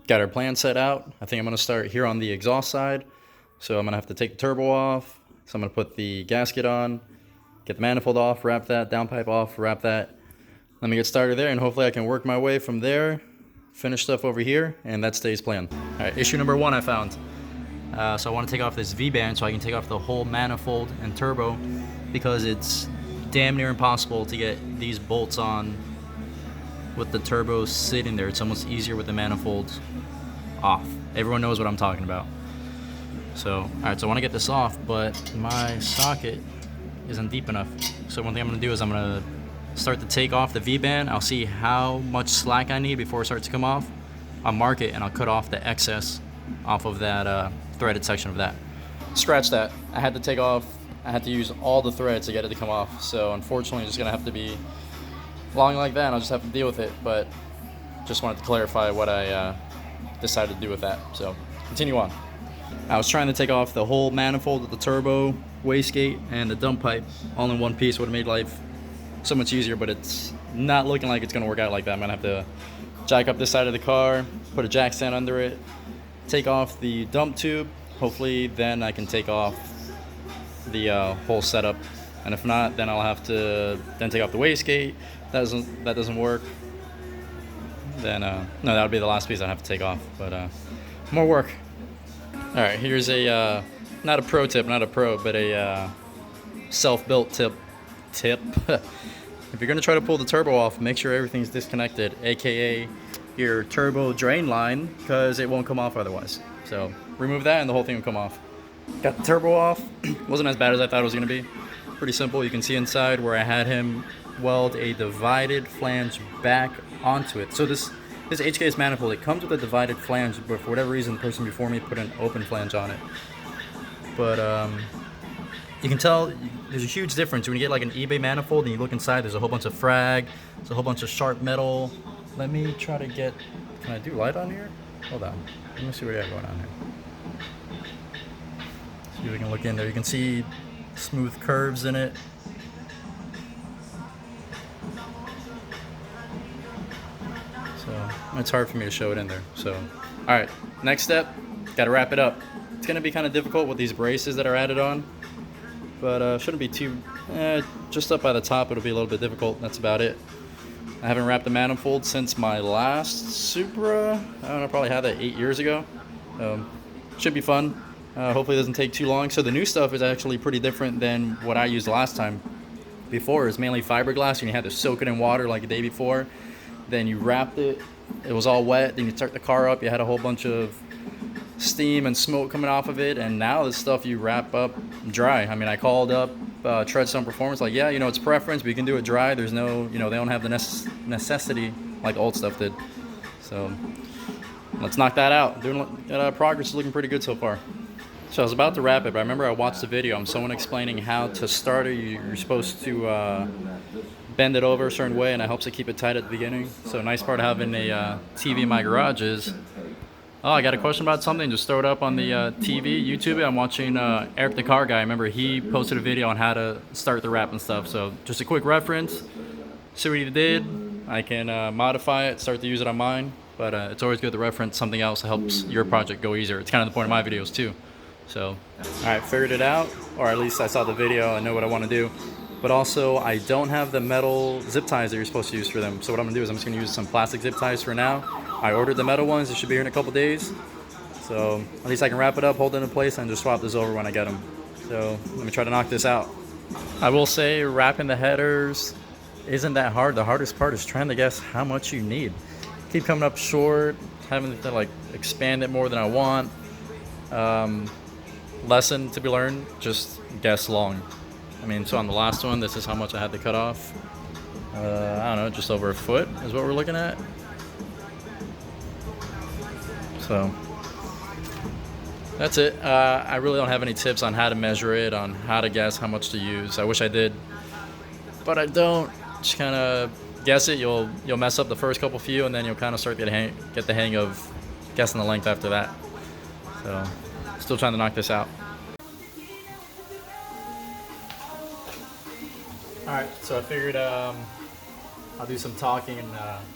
got our plan set out. I think I'm gonna start here on the exhaust side. So I'm gonna have to take the turbo off. So I'm gonna put the gasket on, get the manifold off, wrap that, downpipe off, wrap that. Let me get started there, and hopefully I can work my way from there, finish stuff over here, and that's today's plan. All right, issue number one I found. So I want to take off this V-band so I can take off the whole manifold and turbo, because it's damn near impossible to get these bolts on with the turbo sitting there. It's almost easier with the manifolds off. Everyone knows what I'm talking about. So, all right, so I want to get this off, but my socket isn't deep enough. So one thing I'm gonna do is I'm gonna start to take off the V-band. I'll see how much slack I need before it starts to come off. I'll mark it and I'll cut off the excess off of that threaded section of that. Scratch that. I had to use all the threads to get it to come off. So unfortunately, it's just gonna have to be long like that, and I'll just have to deal with it. But just wanted to clarify what I decided to do with that. So continue on. I was trying to take off the whole manifold with the turbo, wastegate, and the dump pipe all in one piece. Would have made life so much easier, but it's not looking like it's gonna work out like that. I'm gonna have to jack up this side of the car, put a jack stand under it, take off the dump tube. Hopefully then I can take off the whole setup, and if not, then I'll have to then take off the wastegate. That doesn't work. Then no, that would be the last piece I have to take off, but more work. All right, here's a not a pro tip, not a pro, but a self-built tip. If you're gonna try to pull the turbo off, make sure everything's disconnected, aka your turbo drain line, because it won't come off otherwise. So remove that and the whole thing will come off. Got the turbo off. Wasn't as bad as I thought it was gonna be. Pretty simple. You can see inside where I had him weld a divided flange back onto it. So this HKS manifold, it comes with a divided flange, but for whatever reason the person before me put an open flange on it. But you can tell there's a huge difference when you get like an eBay manifold and you look inside. There's a whole bunch of frag, there's a whole bunch of sharp metal. Let me try to get, can I do light on here? Hold on, let me see what I got going on here. See if we can look in there. You can see smooth curves in it. So it's hard for me to show it in there. So, all right, next step, gotta wrap it up. It's gonna be kind of difficult with these braces that are added on, but shouldn't be too, just up by the top it'll be a little bit difficult. That's about it. I haven't wrapped the manifold since my last Supra. I don't know, probably had that 8 years ago. Should be fun. Hopefully it doesn't take too long. So the new stuff is actually pretty different than what I used last time. Before it was mainly fiberglass and you had to soak it in water like the day before. Then you wrapped it, it was all wet, then you start the car up, you had a whole bunch of steam and smoke coming off of it, and now this stuff you wrap up dry. I mean, I called up Treadstone Performance, like, yeah, it's preference, but you can do it dry. There's no, they don't have the necessity like old stuff did. So let's knock that out. Progress is looking pretty good so far. So I was about to wrap it, but I remember I watched the video of someone explaining how to start it. You're supposed to bend it over a certain way, and it helps to keep it tight at the beginning. So a nice part of having a TV in my garage is, oh, I got a question about something, just throw it up on the TV, YouTube it. I'm watching Eric the Car Guy. I remember he posted a video on how to start the wrap and stuff. So just a quick reference, see what he did. I can modify it, start to use it on mine, but it's always good to reference something else that helps your project go easier. It's kind of the point of my videos too. So, all right, figured it out, or at least I saw the video, I know what I want to do. But also, I don't have the metal zip ties that you're supposed to use for them. So what I'm gonna do is I'm just gonna use some plastic zip ties for now. I ordered the metal ones, they should be here in a couple days. So at least I can wrap it up, hold it in place, and just swap this over when I get them. So let me try to knock this out. I will say wrapping the headers isn't that hard. The hardest part is trying to guess how much you need. Keep coming up short, having to like expand it more than I want. Lesson to be learned, just guess long. I mean, so on the last one, this is how much I had to cut off. I don't know, just over a foot is what we're looking at. So that's it. I really don't have any tips on how to measure it, on how to guess how much to use. I wish I did, but I don't. Just kind of guess it. You'll mess up the first couple few, and then you'll kind of start to get the hang of guessing the length after that. So still trying to knock this out. Alright, so I figured I'll do some talking,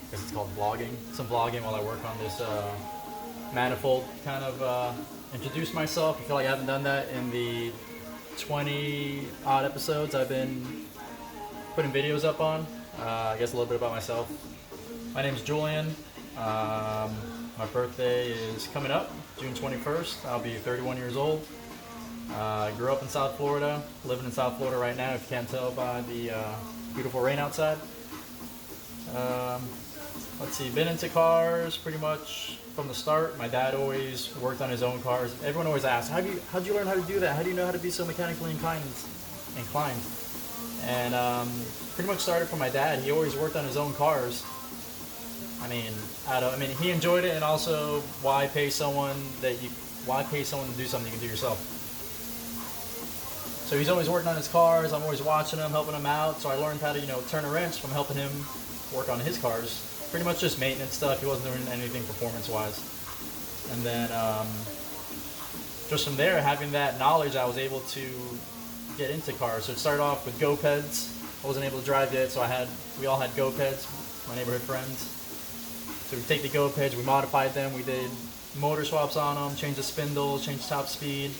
because it's called vlogging. Some vlogging while I work on this manifold kind of introduce myself. I feel like I haven't done that in the 20 odd episodes I've been putting videos up on. I guess a little bit about myself. My name's Julian. My birthday is coming up, June 21st. I'll be 31 years old. I grew up in South Florida, living in South Florida right now, if you can't tell by the beautiful rain outside. Let's see, been into cars pretty much from the start. My dad always worked on his own cars. Everyone always asks, how'd you learn how to do that? How do you know how to be so mechanically inclined? And pretty much started from my dad. He always worked on his own cars. I mean, he enjoyed it, and also why pay someone to do something you can do yourself? So he's always working on his cars. I'm always watching him, helping him out. So I learned how to, turn a wrench from helping him work on his cars. Pretty much just maintenance stuff. He wasn't doing anything performance-wise. And then just from there, having that knowledge, I was able to get into cars. So it started off with go-peds. I wasn't able to drive yet, so we all had go-peds, my neighborhood friends. So we take the go-peds, we modified them, we did motor swaps on them, changed the spindles, changed top speed.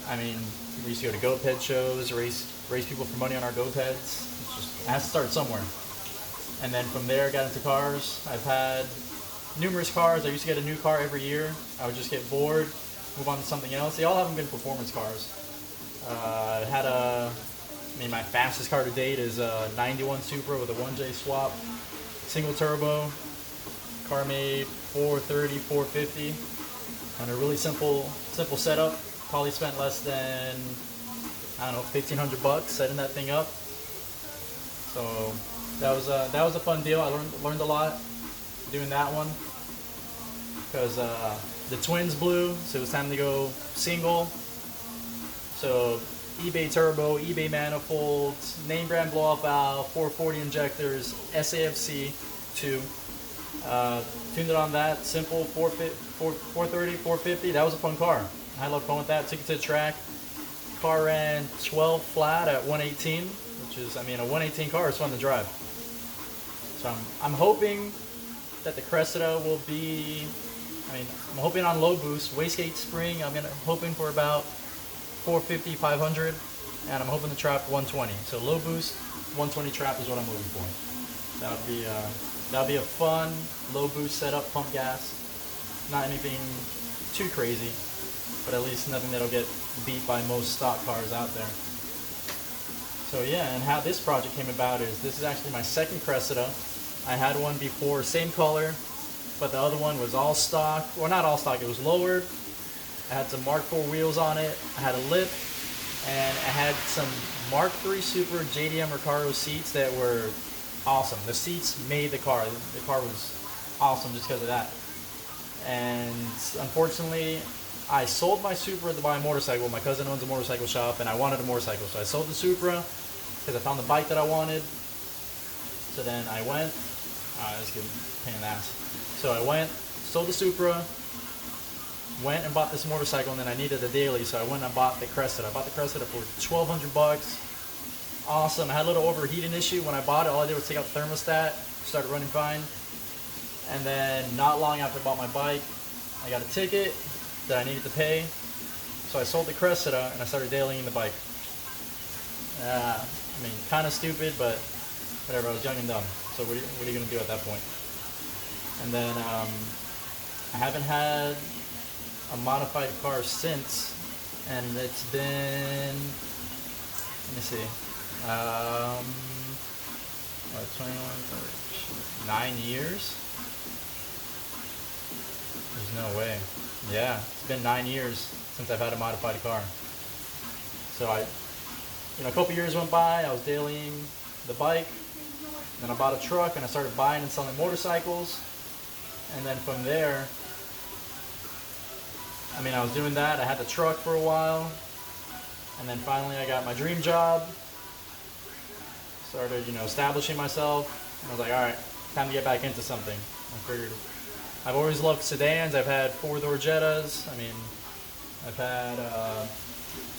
I mean, we used to go to go-ped shows, race people for money on our go-peds. It has to start somewhere. And then from there, I got into cars. I've had numerous cars. I used to get a new car every year. I would just get bored, move on to something else. They all haven't been performance cars. My fastest car to date is a 91 Supra with a 1J swap, single turbo. Car made 430, 450 on a really simple setup. Probably spent less than, $1,500 setting that thing up. So that was a fun deal. I learned a lot doing that one because the twins blew, so it was time to go single. So eBay turbo, eBay manifolds, name brand blow off valve, 440 injectors, SAFC 2. Tuned it on that simple 430, 450. That was a fun car. I had a lot of fun with that. Took it to the track. Car ran 12 flat at 118, which is, a 118 car is fun to drive. So I'm hoping that the Cressida will be, I'm hoping on low boost, Wastegate spring. I'm hoping for about 450, 500, and I'm hoping to trap 120. So low boost, 120 trap is what I'm looking for. That would be a fun low boost setup, pump gas. Not anything too crazy, but at least nothing that'll get beat by most stock cars out there. So yeah, and how this project came about is this is actually my second Cressida. I had one before, same color, but the other one was all stock. Well, not all stock, it was lowered. I had some Mark IV wheels on it. I had a lip, and I had some Mark III Super JDM Recaro seats that were awesome. The seats made the car. The car was awesome just because of that. And unfortunately, I sold my Supra to buy a motorcycle. My cousin owns a motorcycle shop, and I wanted a motorcycle. So I sold the Supra because I found the bike that I wanted. So then I went, this is a pain in the ass. So I went, sold the Supra, went and bought this motorcycle, and then I needed a daily, so I went and bought the Cressida. I bought the Cressida for $1,200. Awesome. I had a little overheating issue when I bought it. All I did was take out the thermostat, started running fine. And then not long after I bought my bike, I got a ticket that I needed to pay. So I sold the Cressida and I started dailying the bike. Kind of stupid, but whatever. I was young and dumb. So what are you going to do at that point? And then I haven't had a modified car since, and it's been, let me see, 9 years? There's no way. Yeah, it's been 9 years since I've had a modified car. So a couple years went by, I was dailying the bike, then I bought a truck and I started buying and selling motorcycles, and then from there, I was doing that. I had the truck for a while, and then finally I got my dream job. Started, establishing myself, and I was like, all right, time to get back into something. I figured, I've always loved sedans. I've had four-door Jettas. I've had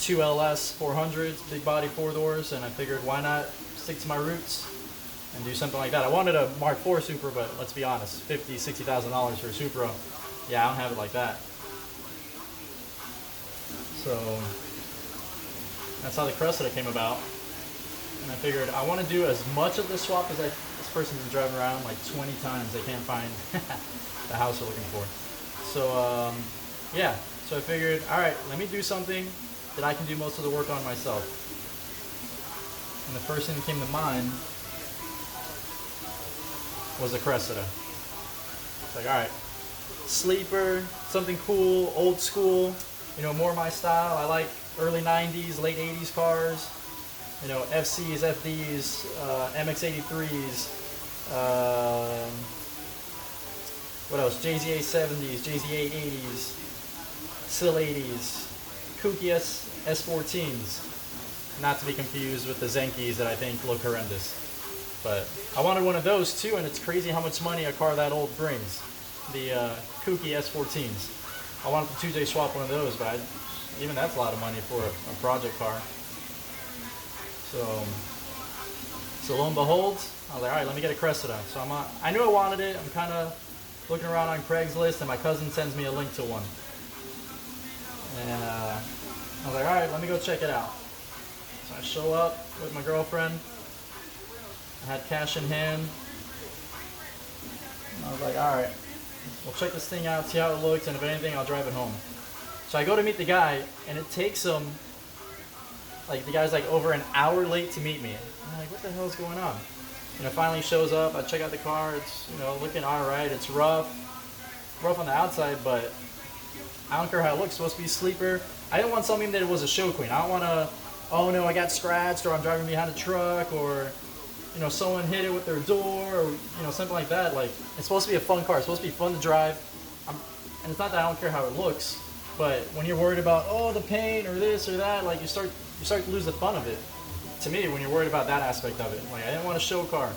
two LS 400s, big body four doors, and I figured why not stick to my roots and do something like that. I wanted a Mark IV Supra, but let's be honest, $50,000, $60,000 for a Supra yeah, I don't have it like that. So that's how the Cressida came about. And I figured I want to do as much of this swap as this person's been driving around like 20 times. They can't find the house they're looking for. So yeah, so I figured, all right, let me do something that I can do most of the work on myself. And the first thing that came to mind was the Cressida. It's like, all right, sleeper, something cool, old school, you know, more my style. I like early 90s, late 80s cars, you know, FCs, FDs, MX83s, what else, JZA 70s, JZA 80s, SIL 80s, kooky S14s, not to be confused with the Zenkis that I think look horrendous. But I wanted one of those too, and it's crazy how much money a car that old brings. The kooky S14s. I wanted to 2J swap one of those, but even that's a lot of money for a project car. So lo and behold, I was like, all right, let me get a Cressida. So I knew I wanted it. I'm kind of looking around on Craigslist, and my cousin sends me a link to one. And I was like, all right, let me go check it out. So I show up with my girlfriend. I had cash in hand. I was like, all right, we'll check this thing out, see how it looks, and if anything, I'll drive it home. So I go to meet the guy, and it takes him, like, the guy's like over an hour late to meet me. I'm like, what the hell is going on? You know, finally shows up, I check out the car, it's, you know, looking all right, it's rough on the outside, but I don't care how it looks, it's supposed to be a sleeper. I didn't want something that was a show queen. I don't want to, oh no, I got scratched, or I'm driving behind a truck, or, you know, someone hit it with their door, or, you know, something like that. Like, it's supposed to be a fun car. It's supposed to be fun to drive. And it's not that I don't care how it looks, but when you're worried about, oh, the paint or this or that, like, you start to lose the fun of it. To me, when you're worried about that aspect of it, like, I didn't want a show car.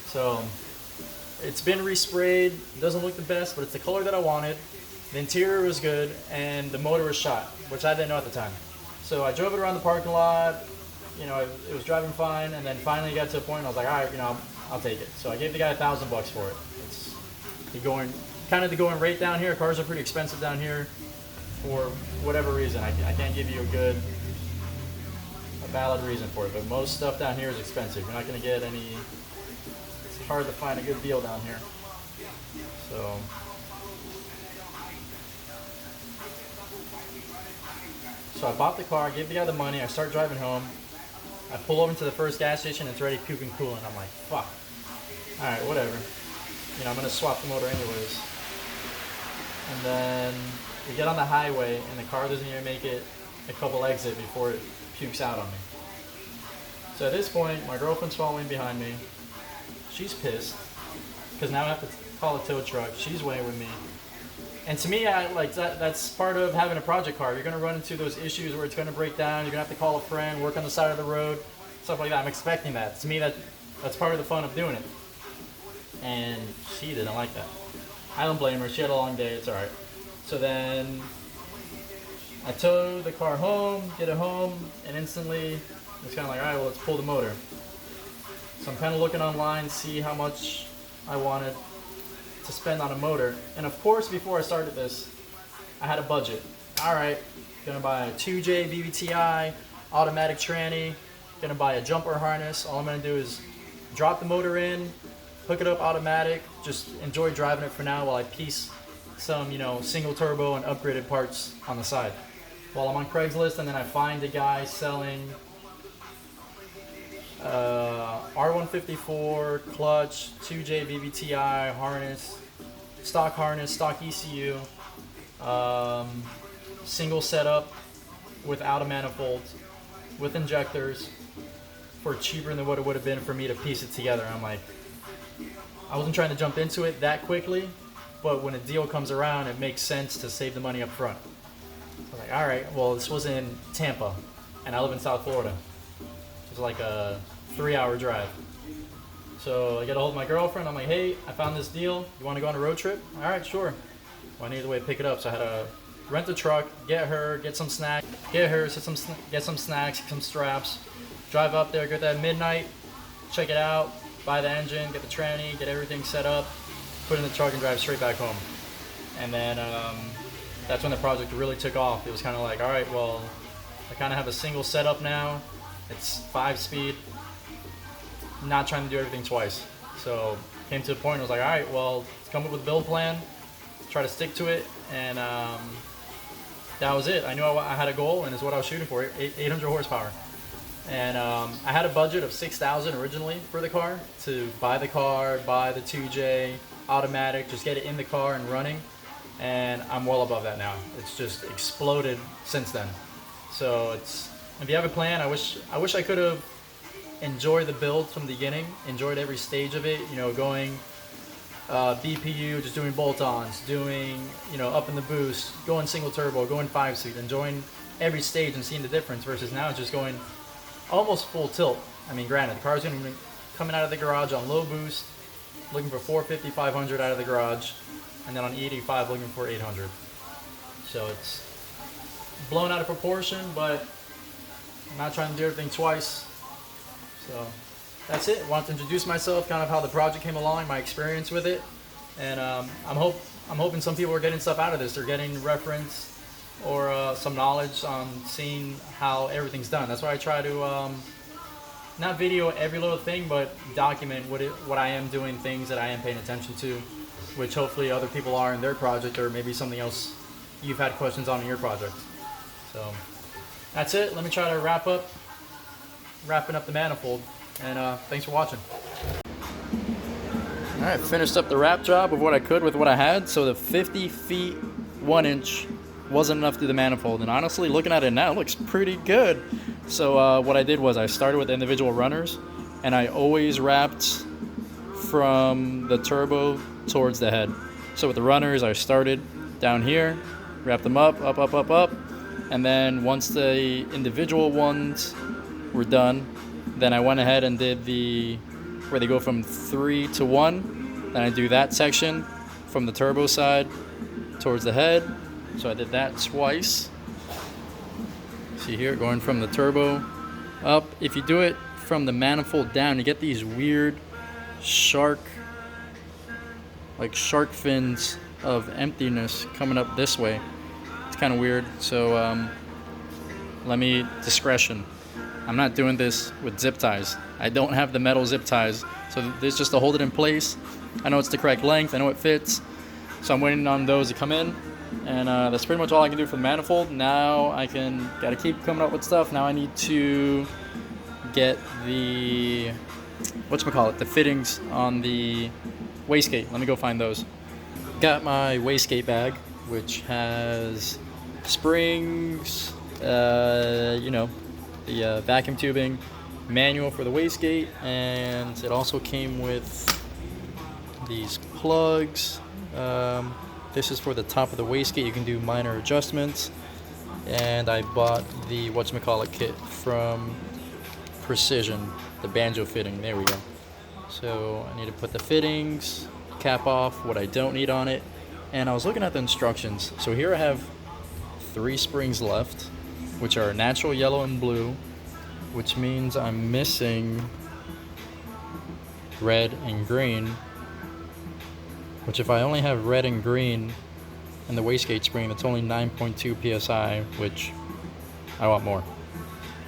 So it's been resprayed. It doesn't look the best, but it's the color that I wanted. The interior was good, and the motor was shot, which I didn't know at the time. So I drove it around the parking lot. You know, it was driving fine, and then finally got to a point I was like, all right, you know, I'll take it. So I gave the guy $1,000 for it. It's kind of the going rate down here. Cars are pretty expensive down here for whatever reason. I can't give you a valid reason for it, but most stuff down here is expensive. You're not going to get any, it's hard to find a good deal down here. So I bought the car, gave the guy the money, I start driving home. I pull over to the first gas station, it's ready puking coolant. I'm like, fuck. Alright, whatever. You know, I'm gonna swap the motor anyways. And then we get on the highway and the car doesn't even make it a couple exit before it pukes out on me. So at this point, my girlfriend's following behind me. She's pissed, because now I have to call a tow truck. She's waiting with me. And to me, that's part of having a project car. You're going to run into those issues where it's going to break down. You're going to have to call a friend, work on the side of the road, stuff like that. I'm expecting that. To me, that's part of the fun of doing it. And she didn't like that. I don't blame her. She had a long day. It's all right. So then I tow the car home, get it home, and instantly it's kind of like, all right, well, let's pull the motor. So I'm kind of looking online, see how much I wanted to spend on a motor. And of course, before I started this, I had a budget. All right, gonna buy a 2J BBTI, automatic tranny, gonna buy a jumper harness. All I'm gonna do is drop the motor in, hook it up automatic, just enjoy driving it for now while I piece some, you know, single turbo and upgraded parts on the side. While I'm on Craigslist, and then I find a guy selling R154 clutch, 2J BBTI harness, stock ECU, single setup without a manifold, with injectors, for cheaper than what it would have been for me to piece it together. I'm like, I wasn't trying to jump into it that quickly, but when a deal comes around, it makes sense to save the money up front. So I'm like, all right, well, this was in Tampa, and I live in South Florida. It was like a 3-hour drive. So I get a hold of my girlfriend. I'm like, hey, I found this deal. You want to go on a road trip? All right, sure. Well, I needed a way to pick it up, so I had to rent a truck, get some snacks, get some snacks, some straps, drive up there, get that midnight, check it out, buy the engine, get the tranny, get everything set up, put it in the truck and drive straight back home. And then that's when the project really took off. It was kind of like, all right, well, I kind of have a single setup now. It's 5-speed. Not trying to do everything twice. So came to the point. I was like, all right, well, let's come up with a build plan. Try to stick to it, and that was it. I knew I had a goal, and it's what I was shooting for, 800 horsepower. And I had a budget of $6,000 originally for the car, to buy the car, buy the 2J, automatic, just get it in the car and running. And I'm well above that now. It's just exploded since then. So it's, if you have a plan, I wish I could have enjoyed the build from the beginning, enjoyed every stage of it, you know, going BPU, just doing bolt-ons, doing, you know, up in the boost, going single turbo, going 5-speed, enjoying every stage and seeing the difference, versus now it's just going almost full tilt. I mean, granted, the car's going to be coming out of the garage on low boost, looking for 450, 500 out of the garage, and then on E85 looking for 800. So it's blown out of proportion, but I'm not trying to do everything twice. So that's it. I wanted to introduce myself, kind of how the project came along, my experience with it, and I'm hoping some people are getting stuff out of this. They're getting reference or some knowledge on seeing how everything's done. That's why I try to not video every little thing, but document what I am doing, things that I am paying attention to, which hopefully other people are in their project, or maybe something else you've had questions on in your project. So that's it. Let me try to wrapping up the manifold. And thanks for watching. Alright, finished up the wrap job of what I could with what I had. So the 50 feet 1 inch wasn't enough to do the manifold, and honestly, looking at it now, it looks pretty good. So what I did was I started with the individual runners, and I always wrapped from the turbo towards the head. So with the runners, I started down here, wrapped them up, and then once the individual ones were done, then I went ahead and did where they go from 3 to 1. Then I do that section from the turbo side towards the head. So I did that twice. See here, going from the turbo up. If you do it from the manifold down, you get these weird shark fins of emptiness coming up this way. It's kind of weird. So discretion. I'm not doing this with zip ties. I don't have the metal zip ties. So this is just to hold it in place. I know it's the correct length. I know it fits. So I'm waiting on those to come in. And that's pretty much all I can do for the manifold. Now gotta keep coming up with stuff. Now I need to get the, the fittings on the wastegate. Let me go find those. Got my wastegate bag, which has springs, the vacuum tubing, manual for the wastegate, and it also came with these plugs. This is for the top of the wastegate. You can do minor adjustments, and I bought the kit from Precision, the banjo fitting. There we go. So I need to put the fittings, cap off what I don't need on it, and I was looking at the instructions. So here I have 3 springs left, which are natural yellow and blue, which means I'm missing red and green, which if I only have red and green in the wastegate spring, that's only 9.2 psi, which I want more.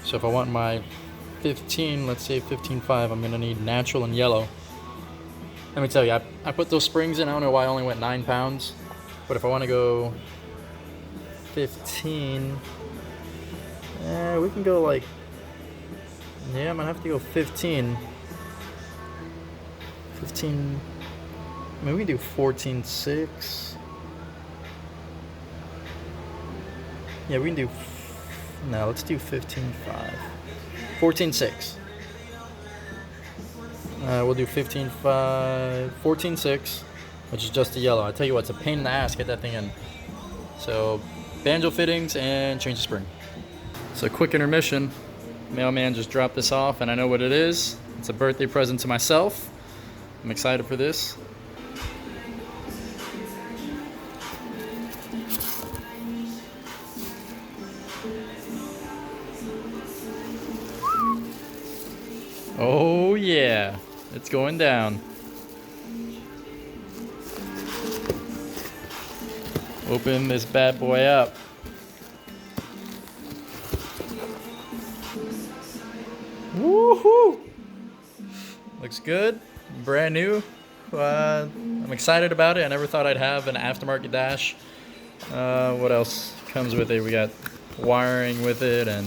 So if I want my 15, let's say 15.5, I'm gonna need natural and yellow. Let me tell you, I put those springs in. I don't know why I only went 9 pounds, but if I want to go 15, we can go I'm gonna have to go 15. Maybe we can do 14.6. Yeah, we can do. No, let's do 15.5. 14.6. We'll do 15.5, 14.6, which is just the yellow. I tell you what, it's a pain in the ass to get that thing in. So, banjo fittings and change the spring. So, quick intermission. Mailman just dropped this off, and I know what it is. It's a birthday present to myself. I'm excited for this. Oh yeah, it's going down. Open this bad boy up. Woohoo! Looks good, brand new. I'm excited about it. I never thought I'd have an aftermarket dash. What else comes with it? We got wiring with it and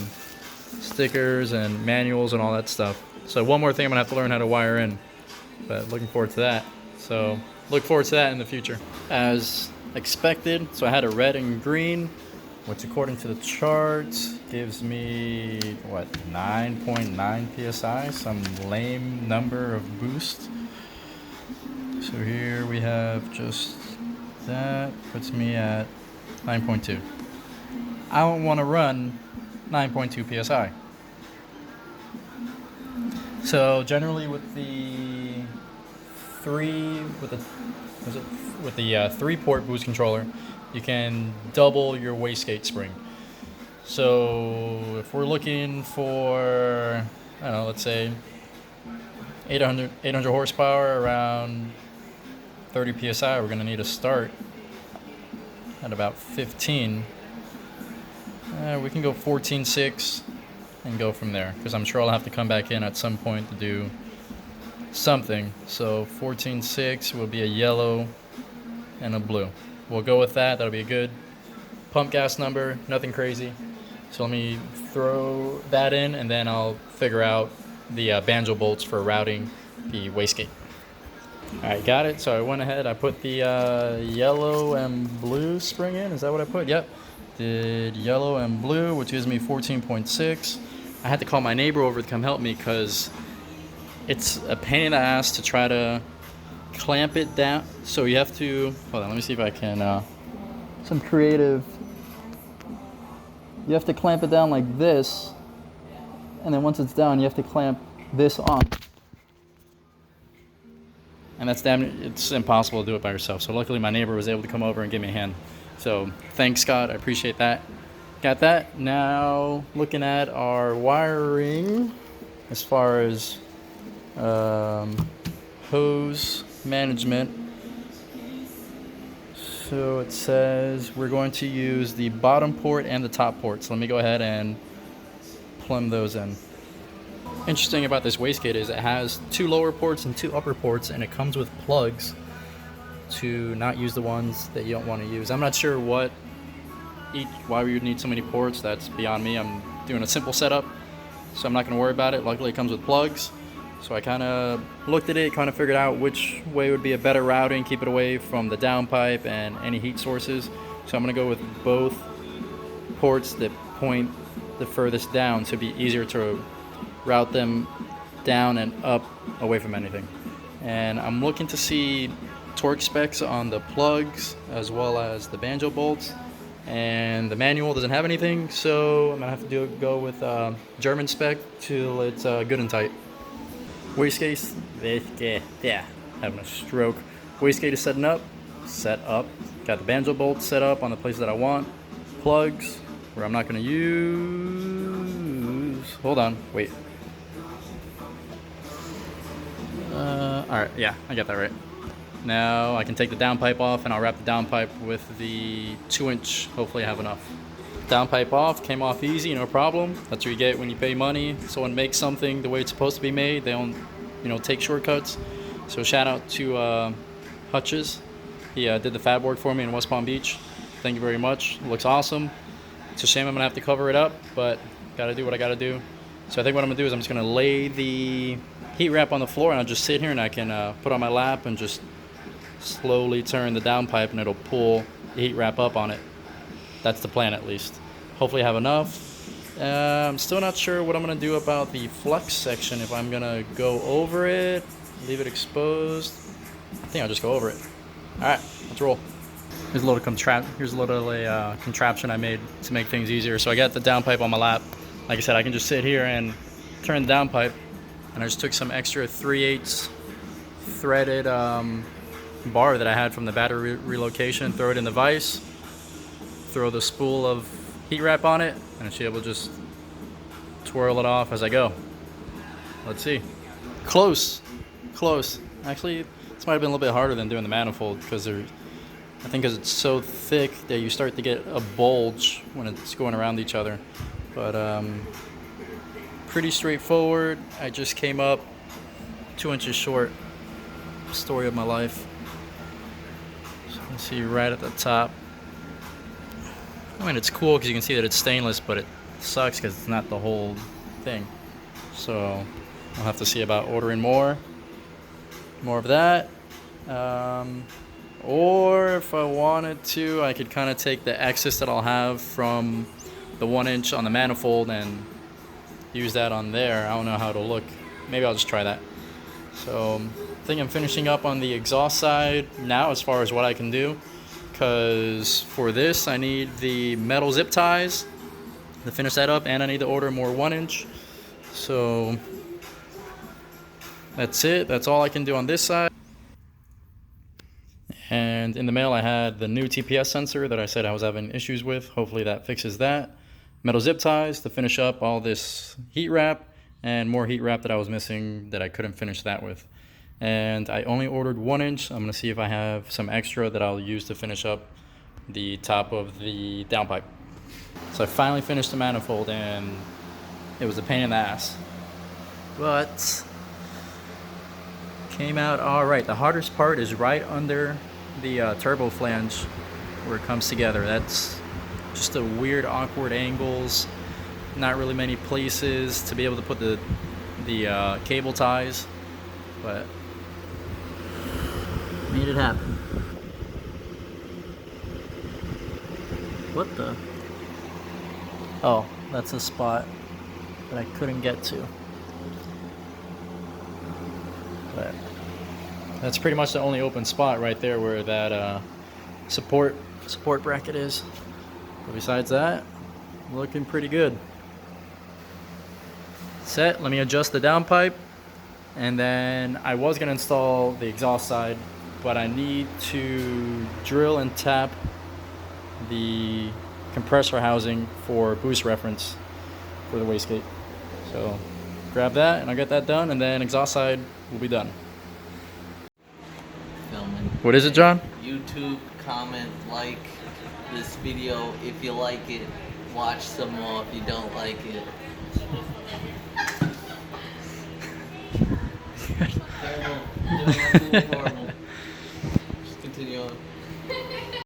stickers and manuals and all that stuff. So one more thing I'm gonna have to learn how to wire in, but looking forward to that. So look forward to that in the future. As expected, so I had a red and green, which according to the charts gives me, what, 9.9 psi, some lame number of boost. So here we have just that, puts me at 9.2. I don't want to run 9.2 psi. So generally with the three-port boost controller, you can double your wastegate spring. So if we're looking for, I don't know, let's say 800 horsepower, around 30 psi, we're going to need to start at about 15. We can go 14.6 and go from there, because I'm sure I'll have to come back in at some point to do something. So 14.6 will be a yellow and a blue. We'll go with that. That'll be a good pump gas number, nothing crazy. So let me throw that in, and then I'll figure out the banjo bolts for routing the wastegate. All right, got it. So I went ahead, I put the yellow and blue spring in. Is that what I put? Yep. Did yellow and blue, which gives me 14.6. I had to call my neighbor over to come help me because it's a pain in the ass to try to clamp it down. So you have to, hold on, let me see if I can, some creative. You have to clamp it down like this, and then once it's down, you have to clamp this on. And it's impossible to do it by yourself. So luckily my neighbor was able to come over and give me a hand. So thanks, Scott, I appreciate that. Got that. Now looking at our wiring as far as hose management. So it says we're going to use the bottom port and the top port. So let me go ahead and plumb those in. Interesting about this wastegate is it has 2 lower ports and 2 upper ports, and it comes with plugs to not use the ones that you don't want to use. I'm not sure why we would need so many ports. That's beyond me. I'm doing a simple setup, so I'm not going to worry about it. Luckily it comes with plugs. So I kind of looked at it, kind of figured out which way would be a better routing, keep it away from the downpipe and any heat sources. So I'm going to go with both ports that point the furthest down, so it'd be easier to route them down and up away from anything. And I'm looking to see torque specs on the plugs as well as the banjo bolts. And the manual doesn't have anything, so I'm going to have to go with German spec till it's good and tight. Wastegate, yeah, having a stroke. Wastegate is set up. Got the banjo bolts set up on the places that I want. Plugs, where I'm not going to use. Hold on, wait. Alright, yeah, I got that right. Now I can take the downpipe off, and I'll wrap the downpipe with the 2-inch. Hopefully I have enough. Downpipe off, came off easy, no problem. That's what you get when you pay money. Someone makes something the way it's supposed to be made. They don't, take shortcuts. So shout out to Hutches. He did the fab work for me in West Palm Beach. Thank you very much. It looks awesome. It's a shame I'm gonna have to cover it up, but gotta do what I gotta do. So I think what I'm gonna do is I'm just gonna lay the heat wrap on the floor, and I'll just sit here and I can put on my lap and just slowly turn the downpipe, and it'll pull the heat wrap up on it. That's the plan, at least. Hopefully I have enough. I'm still not sure what I'm going to do about the flux section. If I'm going to go over it, leave it exposed. I think I'll just go over it. Alright, let's roll. Here's a little contraption I made to make things easier. So I got the downpipe on my lap. Like I said, I can just sit here and turn the downpipe. And I just took some extra 3/8 threaded bar that I had from the battery relocation, throw it in the vise, throw the spool of heat wrap on it, and I should be able to just twirl it off as I go. Let's see. Close. Actually, this might have been a little bit harder than doing the manifold, because I think because it's so thick that you start to get a bulge when it's going around each other. But pretty straightforward. I just came up 2 inches short. Story of my life. So you can see right at the top. I mean, it's cool because you can see that it's stainless, but it sucks because it's not the whole thing. So I'll have to see about ordering more of that. Or if I wanted to, I could kind of take the excess that I'll have from the 1 inch on the manifold and use that on there. I don't know how it'll look. Maybe I'll just try that. So I think I'm finishing up on the exhaust side now as far as what I can do, because for this I need the metal zip ties to finish that up, and I need to order more 1 inch. So that's it. That's all I can do on this side. And in the mail I had the new TPS sensor that I said I was having issues with. Hopefully that fixes that. Metal zip ties to finish up all this heat wrap, and more heat wrap that I was missing that I couldn't finish that with. And I only ordered 1 inch. I'm gonna see if I have some extra that I'll use to finish up the top of the downpipe. So I finally finished the manifold, and it was a pain in the ass, but came out all right. The hardest part is right under the turbo flange where it comes together. That's just a weird, awkward angles. Not really many places to be able to put the cable ties, but made it happen. What the? Oh, that's a spot that I couldn't get to. But that's pretty much the only open spot right there where that support bracket is. But besides that, looking pretty good. Set. Let me adjust the downpipe, and then I was gonna install the exhaust side, but I need to drill and tap the compressor housing for boost reference for the wastegate. So grab that and I'll get that done, and then exhaust side will be done. Filming. What is it, John? YouTube, comment, like this video if you like it. Watch some more if you don't like it. Horrible. Horrible. Just continue on.